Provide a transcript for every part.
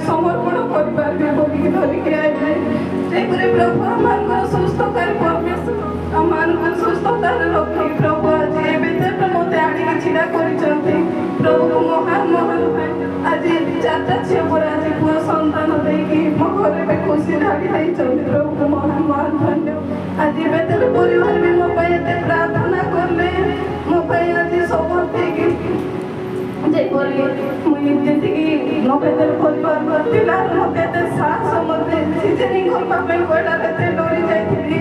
समर्पण करें बोलिक धरिकी आए से प्रभु आम सुस्थ कर परमेश्वर आम सुस्थतार रखी प्रभु आज एवं मत आड़िक ढड़ा कर प्रभु महान महान आज 4टा झील पर आज पुआ सन्तान देकी मो घर खुशी ढाड़ी प्रभु महान महान धन्य आज बेतल परिवार भी मो प्रार्थना करले मो आज सब मुझे मो बेतल परिवार पिला मत साहस मत सीजनिंग करने कहला डरी जाइए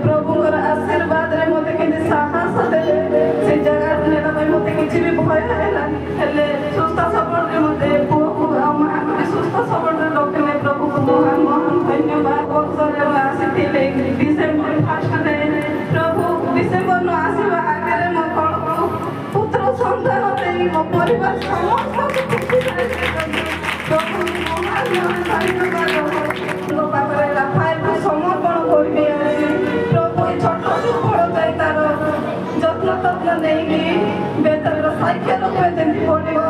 प्रभु आशीर्वाद मत के साहस देले से जगह नेला मत किसी भी भय है सुस्थ सबल मत पुआ माँ को सुस्थ सबल रखले प्रभु को महान महान धन्यवाद वर्ष आसी डिसेम्बर 1 प्रभु डिसेम्बर न आसवा आगे मो पुत्र सन्तान दे मो परिवार समस्त प्रभु समर्पण कर प्रभु छोट फल जाए तार जत्न तत्न नहीं बेतर साइकेल बड़े